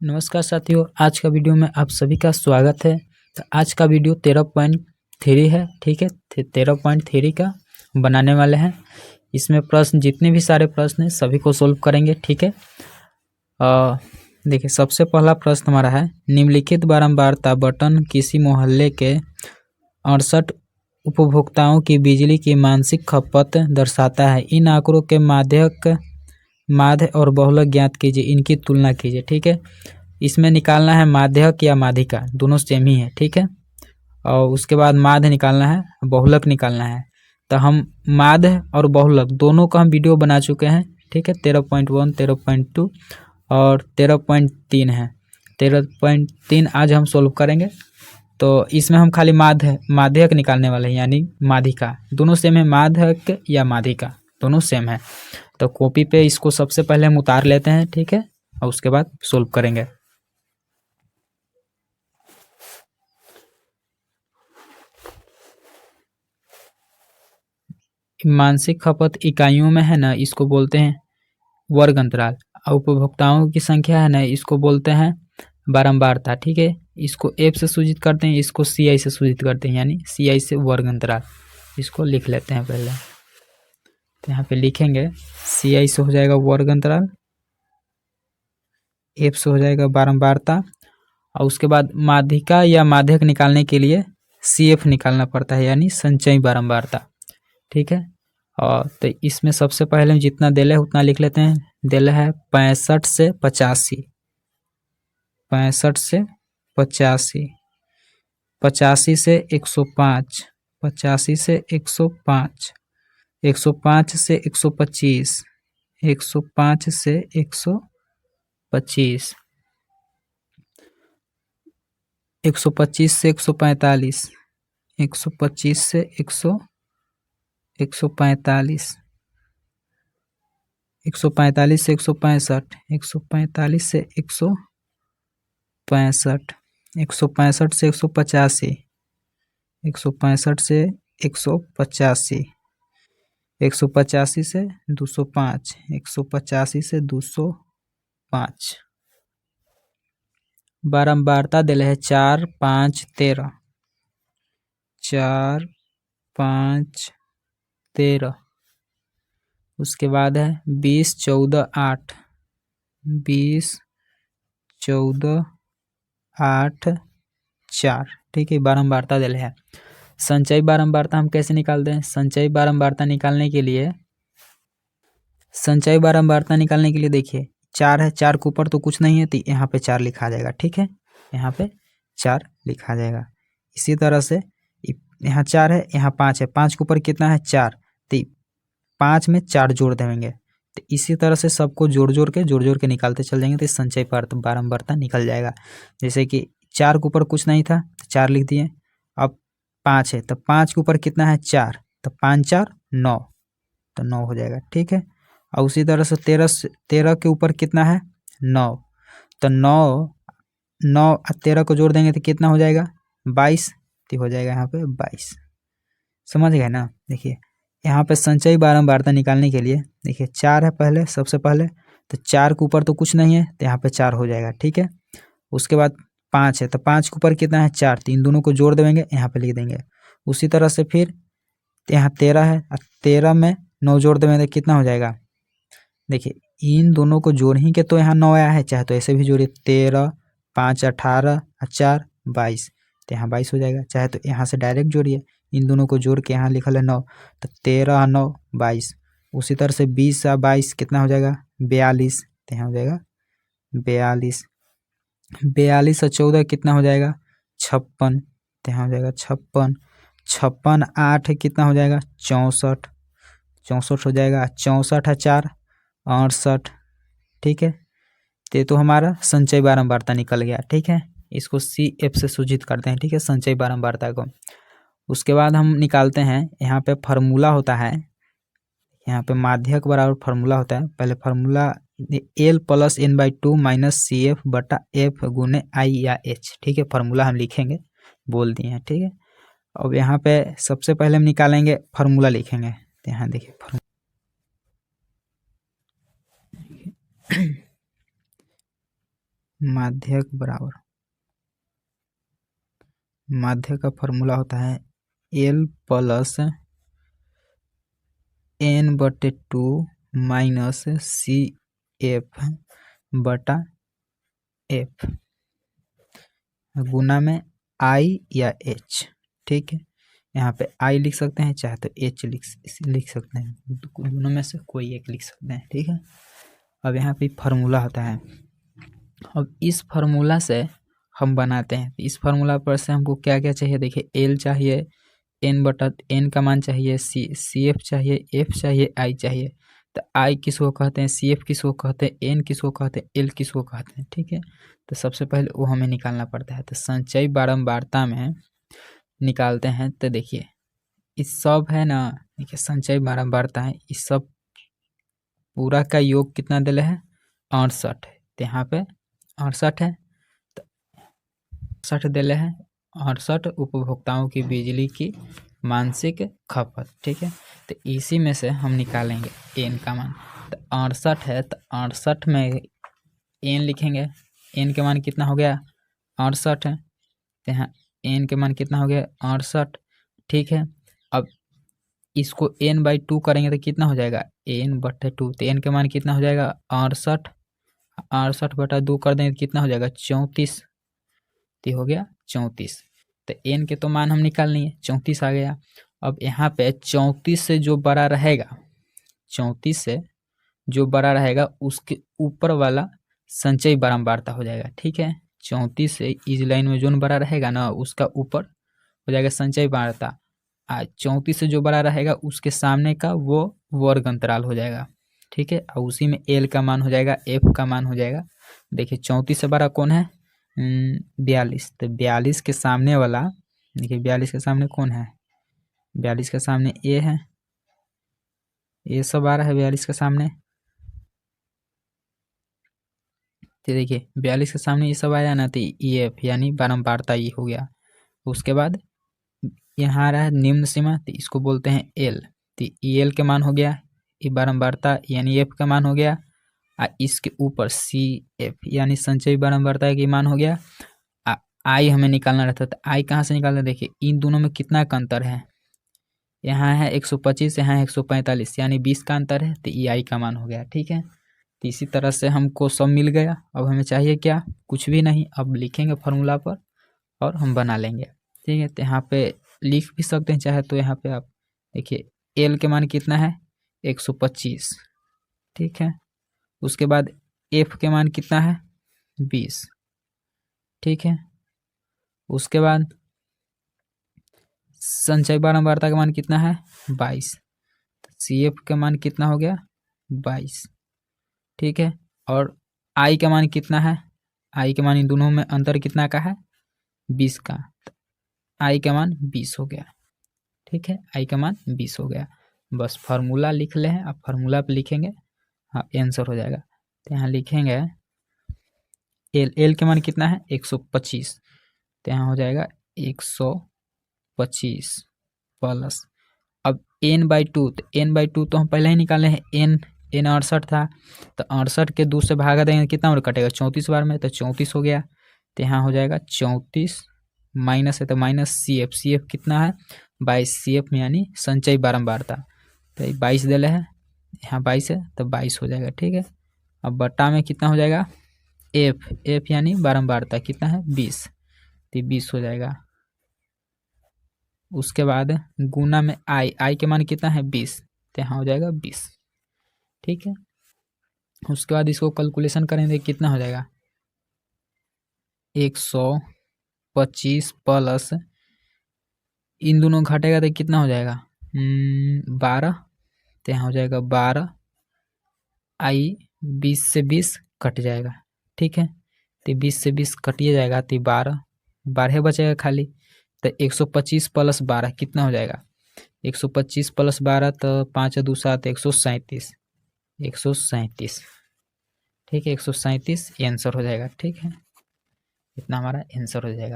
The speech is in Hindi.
नमस्कार साथियों, आज का वीडियो में आप सभी का स्वागत है। तो आज का वीडियो 13.3 है। ठीक है, 13.3 का बनाने वाले हैं। इसमें प्रश्न जितने भी सारे प्रश्न हैं सभी को सोल्व करेंगे। ठीक है, देखिए सबसे पहला प्रश्न हमारा है, निम्नलिखित बारंबारता बटन किसी मोहल्ले के 68 उपभोक्ताओं की बिजली की मासिक खपत दर्शाता है। इन आंकड़ों के माध्य और बहुलक ज्ञात कीजिए, इनकी तुलना कीजिए। ठीक है, इसमें निकालना है माध्यक या माध्यिका, दोनों सेम ही है। ठीक है, और उसके बाद माध्य निकालना है, बहुलक निकालना है। तो हम माध्य और बहुलक दोनों का हम वीडियो बना चुके हैं। ठीक है, 13.1, 13.2 और 13.3 है। 13.3 आज हम सोल्व करेंगे। तो इसमें हम खाली माध्यक निकालने वाले हैं, यानी माध्यिका। दोनों सेम है, माध्यक या माध्यिका दोनों सेम है। तो कॉपी पे इसको सबसे पहले हम उतार लेते हैं। ठीक है, और उसके बाद सोल्व करेंगे। मानसिक खपत इकाइयों में है ना, इसको बोलते हैं वर्ग अंतराल। उपभोक्ताओं की संख्या है ना, इसको बोलते हैं बारंबारता। ठीक है, इसको एफ से सूचित करते हैं, इसको सी आई से सूचित करते हैं, यानी सी आई से वर्ग अंतराल। इसको लिख लेते हैं पहले। तो यहाँ पे लिखेंगे सी आई से हो जाएगा वर्ग अंतराल, एफ से हो जाएगा बारंबारता, और उसके बाद माध्यिका या माध्यक निकालने के लिए सी एफ निकालना पड़ता है, यानी संचयी बारंबारता। ठीक है, और तो इसमें सबसे पहले जितना देले है उतना लिख लेते हैं। देले है 65 से 85, 65 से 85, 85 से 105, 85 से 105, 105 से 125, 105 से 125, 125 से 145, 125 से 145, 145 से 165, 145 से 165, 165 से 185, 165 से 185, 185 से 205, 185 से 205। बारंबारता दिले है 4, 5, 13, 4, 5, 13। उसके बाद है 20, 14, 8, 20, 14, 8, 4। ठीक है, बारंबारता दिले है। संचयी बारंबारता हम कैसे निकालते हैं? संचयी बारंबारता निकालने के लिए देखिए 4 है, 4 के ऊपर तो कुछ नहीं है, तो यहाँ पे 4 लिखा जाएगा। ठीक है, यहाँ पे 4 लिखा जाएगा। इसी तरह से यहाँ 4 है, यहाँ 5 है, 5 के ऊपर कितना है? 4, तो 5 में 4 जोड़ देंगे। तो इसी तरह से सबको जोड़ जोड़ के निकालते चल जाएंगे, तो संचयी बारंबारता निकल जाएगा। जैसे कि 4 के ऊपर कुछ नहीं था तो 4 लिख दिए। अब 5 है, तो 5 के ऊपर कितना है? 4, तो 5, 4, 9, तो 9 हो जाएगा। ठीक है, और उसी तरह से 13 के ऊपर कितना है? 9, तो 9 और 13 को जोड़ देंगे तो कितना हो जाएगा? 22, तो हो जाएगा यहाँ पे 22। समझ गए ना? देखिए यहाँ पे संचयी बारंबारता निकालने के लिए देखिए 4 है पहले, सबसे पहले, तो 4 के ऊपर तो कुछ नहीं है, तो यहाँ पे 4 हो जाएगा। ठीक है, उसके बाद 5 है, तो 5 के ऊपर कितना है? 4, तो इन दोनों को जोड़ देंगे, यहाँ पे लिख देंगे। उसी तरह से फिर यहाँ 13 है, और 13 में 9 जोड़ देंगे तो कितना हो जाएगा? देखिए इन दोनों को जोड़ ही के तो यहाँ 9 आया है, चाहे तो ऐसे भी जोड़िए। 13, 5, 18, 4, 22, तो यहाँ 22 हो जाएगा। चाहे तो यहाँ से डायरेक्ट जोड़िए, इन दोनों को जोड़ के यहाँ लिखल है 9, तो 13, 9, 22। उसी तरह से 20 और 22 कितना हो जाएगा? 42, तो यहाँ हो जाएगा 42। 42 और 14 कितना हो जाएगा? 56, तो यहाँ हो जाएगा 56। 56, 8 कितना हो जाएगा? 64, 64 हो जाएगा। 64 है 4, 68। ठीक है, तो हमारा संचयी बारंबारता निकल गया। ठीक है, इसको सी एफ से सूचित करते हैं। ठीक है, संचयी बारंबारता को। उसके बाद हम निकालते हैं, यहाँ पे फार्मूला होता है, यहाँ पे माध्यक बराबर फार्मूला होता है। पहले फार्मूला L + n/2 - CF बटा F गुने I या H। ठीक है, फार्मूला हम लिखेंगे, बोल दिए हैं। ठीक है, अब यहाँ पे सबसे पहले हम निकालेंगे, फार्मूला लिखेंगे। तो यहाँ देखिए माध्यक बराबर, माध्य का फॉर्मूला होता है L plus n/2 minus CF बटा F गुना में I या H। ठीक है, यहाँ पे I लिख सकते हैं, चाहे तो H लिख सकते हैं, दोनों में से कोई एक लिख सकते हैं। ठीक है, अब यहाँ पे फार्मूला होता है। अब इस फार्मूला से हम बनाते हैं, इस फार्मूला पर से हमको क्या क्या चाहिए, देखिए L चाहिए, n/n का मान चाहिए, CF चाहिए, F चाहिए, I चाहिए। तो I किसको कहते हैं, CF किसको कहते हैं, n किसको कहते हैं, L किसको कहते हैं। ठीक है, तो सबसे पहले वो हमें निकालना पड़ता है। तो संचयी बारंबारता में निकालते हैं। तो देखिए इस सब है ना, देखिए संचयी बारंबारता है, इस सब पूरा का योग कितना दिले है, 68 है। तो यहाँ पे 68 है, तो 68 दिले है, 68 उपभोक्ताओं की बिजली की मानसिक खपत। ठीक है, तो इसी में से हम निकालेंगे n का मान। तो 68 है, तो 68 में n लिखेंगे, n के मान कितना हो गया, 68 है। तो यहाँ n के मान कितना हो गया, 68। ठीक है, अब इसको n/2 करेंगे तो कितना हो जाएगा, n/2। तो n के मान कितना हो जाएगा, 68। 68/2 कर देंगे तो कितना हो जाएगा, 34। तो हो गया 34। तो n के तो मान हम निकाल लिए, 34 आ गया। अब यहाँ पे 34 से जो बड़ा रहेगा, 34 से जो बड़ा रहेगा उसके ऊपर वाला संचयी बारंबारता हो जाएगा। ठीक है, 34 से इस लाइन में जो बड़ा रहेगा ना, उसका ऊपर हो जाएगा संचयी बारंबारता। 34 से जो बड़ा रहेगा उसके सामने का वो वर्ग अंतराल हो जाएगा। ठीक है, और उसी में L का मान हो जाएगा, F का मान हो जाएगा। देखिए 34 से बड़ा कौन है, 42। तो 42 के सामने वाला, देखिए 42 के सामने कौन है, 42 के सामने A है, ये सब आ रहा है 42 के सामने। तो देखिए 42 के सामने ये सब आया ना, तो EF यानी बारंबारता ये हो गया। उसके बाद यहाँ आ रहा है निम्न सीमा, तो इसको बोलते हैं L। तो EL के मान हो गया, ये बारंबारता यानी F का मान हो गया, और इसके ऊपर CF यानी संचयी बारंबारता का मान हो गया। I हमें निकालना रहता है, तो I कहाँ से निकालना, देखिए इन दोनों में कितना का अंतर है, यहाँ है 125, यहाँ है 145, यानी 20 का अंतर है। तो EI का मान हो गया। ठीक है, तो इसी तरह से हमको सब मिल गया। अब हमें चाहिए क्या, कुछ भी नहीं, अब लिखेंगे फार्मूला पर और हम बना लेंगे। ठीक है, तो यहाँ पे लिख भी सकते हैं चाहे तो, यहाँ पे आप देखिए L के मान कितना है, 125। ठीक है, उसके बाद F के मान कितना है, 20। ठीक है, उसके बाद संचयी बारंबारता का मान कितना है, 22। CF का मान कितना हो गया, 22। ठीक है, और I का मान कितना है, I के मान इन दोनों में अंतर कितना का है, 20 का। I का मान 20 हो गया। ठीक है, I का मान 20 हो गया। बस फार्मूला लिख ले हैं, अब फार्मूला पे लिखेंगे, हाँ आंसर हो जाएगा। तो यहाँ लिखेंगे L के मान कितना है, 125। तो यहाँ हो जाएगा 125 प्लस, अब n/2, तो n/2 तो हम पहले ही निकाले हैं, n 68 था, तो 68 के 2 से भागा देंगे कितना और कटेगा, 34 बार में, तो 34 हो गया। तो यहाँ हो जाएगा 34, माइनस है तो माइनस CF कितना है, 22। CF में यानी संचयी बारंबारता, तो 22 दे है, यहाँ 22 है तो 22 हो जाएगा। ठीक है, अब बट्टा में कितना हो जाएगा, F यानी बारंबारता कितना है, 20, तो 20 हो जाएगा। उसके बाद गुना में I के मान कितना है, 20, तो यहाँ हो जाएगा 20। ठीक है, उसके बाद इसको कैलकुलेशन करेंगे कितना हो जाएगा, 125 प्लस इन दोनों घटेगा तो कितना हो जाएगा, 12। तो यहाँ हो जाएगा 12, I 20 से 20 कट जाएगा। ठीक है, तो 20 से 20 कटिए जाएगा, तो 12 बचेगा खाली। तो 125 प्लस 12 कितना हो जाएगा, 125 प्लस 12, तो 5 2 7, 137। 137, ठीक है, 137 आंसर हो जाएगा। ठीक है, इतना हमारा आंसर हो जाएगा।